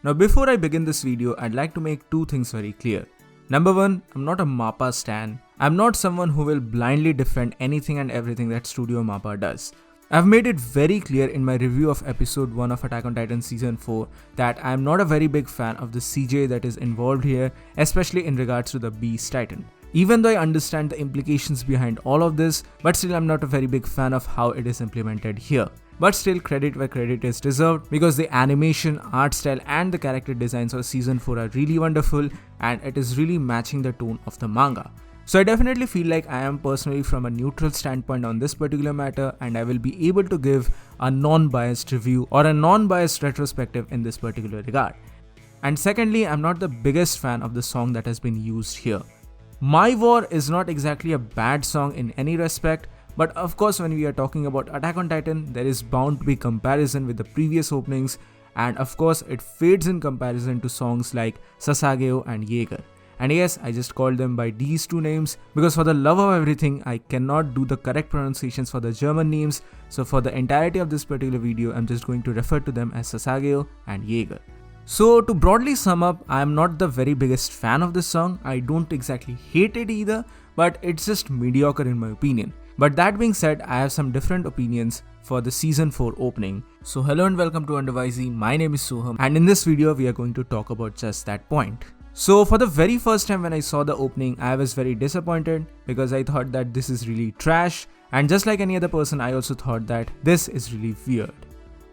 Now before I begin this video, I'd like to make two things very clear. Number one, I'm not a MAPPA stan. I'm not someone who will blindly defend anything and everything that Studio MAPPA does. I've made it very clear in my review of episode 1 of Attack on Titan season 4 that I'm not a very big fan of the CJ that is involved here, especially in regards to the Beast Titan. Even though I understand the implications behind all of this, but still I'm not a very big fan of how it is implemented here. But still, credit where credit is deserved because the animation, art style and the character designs of season 4 are really wonderful and it is really matching the tone of the manga. So I definitely feel like I am personally from a neutral standpoint on this particular matter and I will be able to give a non-biased review or a non-biased retrospective in this particular regard. And secondly, I'm not the biggest fan of the song that has been used here. My War is not exactly a bad song in any respect, but of course when we are talking about Attack on Titan, there is bound to be comparison with the previous openings and of course it fades in comparison to songs like Sasageo and Jaeger. And yes, I just called them by these two names because for the love of everything, I cannot do the correct pronunciations for the German names, so for the entirety of this particular video, I'm just going to refer to them as Sasageo and Jaeger. So to broadly sum up, I am not the very biggest fan of this song. I don't exactly hate it either, but it's just mediocre in my opinion. But that being said, I have some different opinions for the season 4 opening. So hello and welcome to Underwisey, my name is Soham and in this video we are going to talk about just that point. So for the very first time when I saw the opening, I was very disappointed because I thought that this is really trash and just like any other person, I also thought that this is really weird.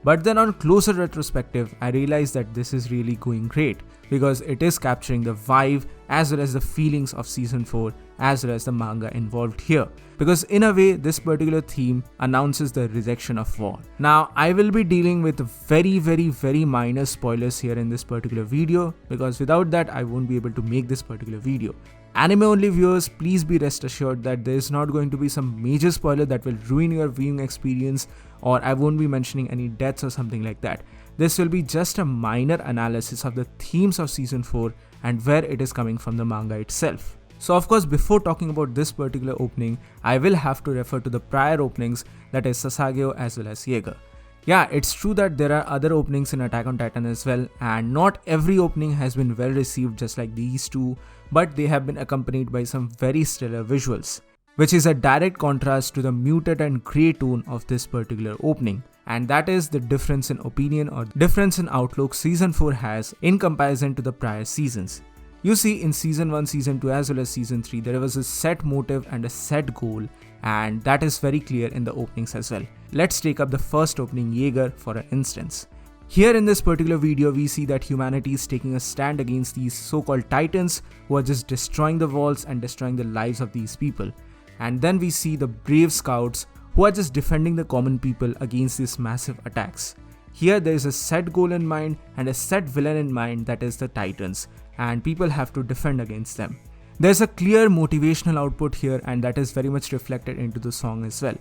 But then on closer retrospective, I realized that this is really going great because it is capturing the vibe as well as the feelings of season 4 as well as the manga involved here. Because in a way, this particular theme announces the rejection of war. Now, I will be dealing with very minor spoilers here in this particular video because without that, I won't be able to make this particular video. Anime only viewers, please be rest assured that there is not going to be some major spoiler that will ruin your viewing experience or I won't be mentioning any deaths or something like that. This will be just a minor analysis of the themes of season 4 and where it is coming from the manga itself. So of course, before talking about this particular opening, I will have to refer to the prior openings, that is Sasageo as well as Jaeger. Yeah, it's true that there are other openings in Attack on Titan as well and not every opening has been well received just like these two, but they have been accompanied by some very stellar visuals, which is a direct contrast to the muted and grey tone of this particular opening. And that is the difference in opinion or difference in outlook season 4 has in comparison to the prior seasons. You see, in season 1, season 2 as well as season 3, there was a set motive and a set goal and that is very clear in the openings as well. Let's take up the first opening, Jaeger, for an instance. Here in this particular video, we see that humanity is taking a stand against these so-called titans who are just destroying the walls and destroying the lives of these people. And then we see the brave scouts who are just defending the common people against these massive attacks. Here there is a set goal in mind and a set villain in mind, that is the titans, and people have to defend against them. There's a clear motivational output here and that is very much reflected into the song as well.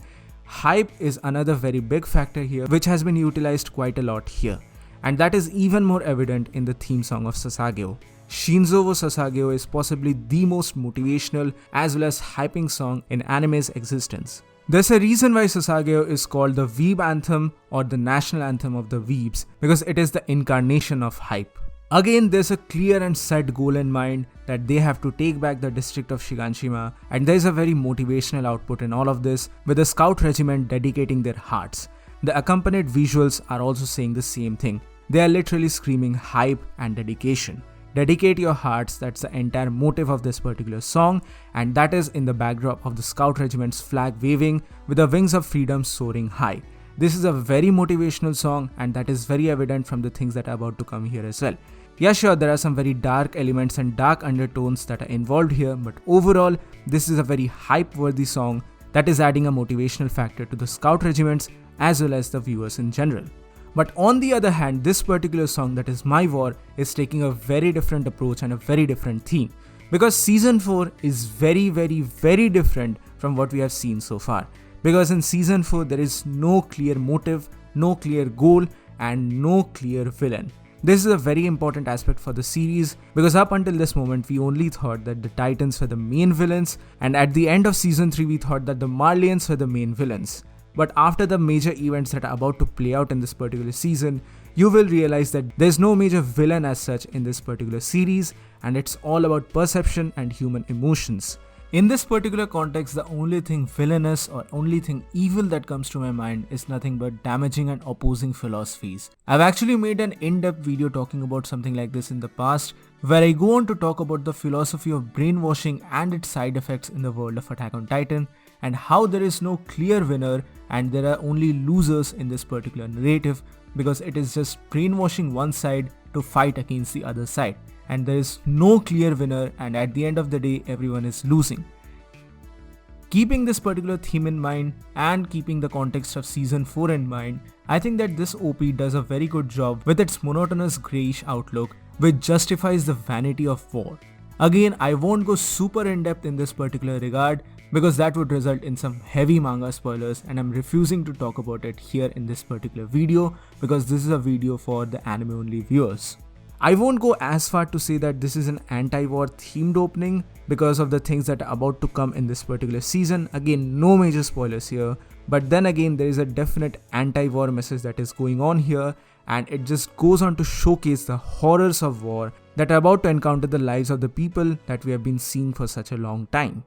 Hype is another very big factor here which has been utilized quite a lot here. And that is even more evident in the theme song of Sasageo. Shinzo wo Sasageo is possibly the most motivational as well as hyping song in anime's existence. There's a reason why Sasageo is called the Weeb Anthem or the national anthem of the Weebs because it is the incarnation of hype. Again, there's a clear and set goal in mind that they have to take back the district of Shiganshima and there's a very motivational output in all of this with the scout regiment dedicating their hearts. The accompanied visuals are also saying the same thing. They are literally screaming hype and dedication. Dedicate your hearts, that's the entire motive of this particular song and that is in the backdrop of the scout regiment's flag waving with the wings of freedom soaring high. This is a very motivational song and that is very evident from the things that are about to come here as well. Yeah, sure, there are some very dark elements and dark undertones that are involved here, but overall, this is a very hype-worthy song that is adding a motivational factor to the scout regiments as well as the viewers in general. But on the other hand, this particular song, that is My War, is taking a very different approach and a very different theme. Because season 4 is very different from what we have seen so far. Because in season 4, there is no clear motive, no clear goal, and no clear villain. This is a very important aspect for the series because up until this moment we only thought that the Titans were the main villains and at the end of season 3 we thought that the Marleyans were the main villains. But after the major events that are about to play out in this particular season, you will realize that there's no major villain as such in this particular series, and it's all about perception and human emotions. In this particular context, the only thing villainous or only thing evil that comes to my mind is nothing but damaging and opposing philosophies. I've actually made an in-depth video talking about something like this in the past, where I go on to talk about the philosophy of brainwashing and its side effects in the world of Attack on Titan, and how there is no clear winner and there are only losers in this particular narrative, because it is just brainwashing one side to fight against the other side. And there is no clear winner, and at the end of the day everyone is losing. Keeping this particular theme in mind and keeping the context of season 4 in mind, I think that this OP does a very good job with its monotonous greyish outlook, which justifies the vanity of war. Again, I won't go super in depth in this particular regard because that would result in some heavy manga spoilers, and I'm refusing to talk about it here in this particular video because this is a video for the anime only viewers. I won't go as far to say that this is an anti-war themed opening because of the things that are about to come in this particular season. Again, no major spoilers here, but then again there is a definite anti-war message that is going on here, and it just goes on to showcase the horrors of war that are about to encounter the lives of the people that we have been seeing for such a long time.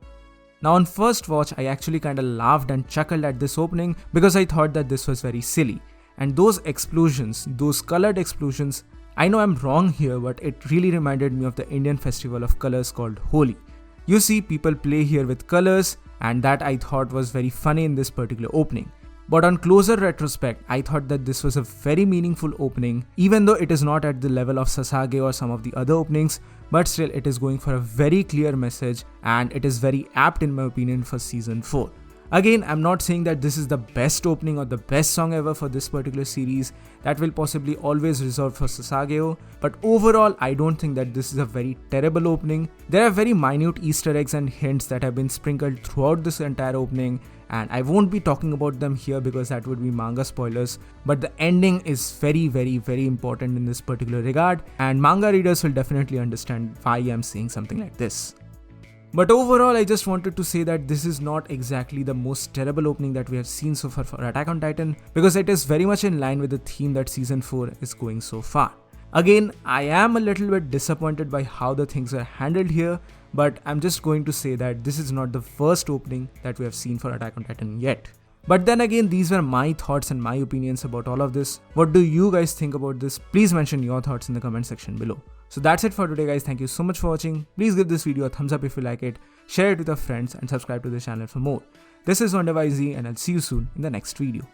Now on first watch, I actually kinda laughed and chuckled at this opening because I thought that this was very silly. And those explosions, those colored explosions, I know I'm wrong here, but it really reminded me of the Indian festival of colors called Holi. You see, people play here with colors, and that I thought was very funny in this particular opening. But on closer retrospect, I thought that this was a very meaningful opening, even though it is not at the level of Sasage or some of the other openings, but still it is going for a very clear message, and it is very apt in my opinion for season 4. Again, I'm not saying that this is the best opening or the best song ever for this particular series. That will possibly always reserve for Sasageo, but overall I don't think that this is a very terrible opening. There are very minute Easter eggs and hints that have been sprinkled throughout this entire opening, and I won't be talking about them here because that would be manga spoilers, but the ending is very important in this particular regard, and manga readers will definitely understand why I'm saying something like this. But overall, I just wanted to say that this is not exactly the most terrible opening that we have seen so far for Attack on Titan, because it is very much in line with the theme that season 4 is going so far. Again, I am a little bit disappointed by how the things are handled here, but I'm just going to say that this is not the first opening that we have seen for Attack on Titan yet. But then again, these were my thoughts and my opinions about all of this. What do you guys think about this? Please mention your thoughts in the comment section below. So that's it for today guys, thank you so much for watching. Please give this video a thumbs up if you like it, share it with your friends and subscribe to the channel for more. This is WonderYZ and I'll see you soon in the next video.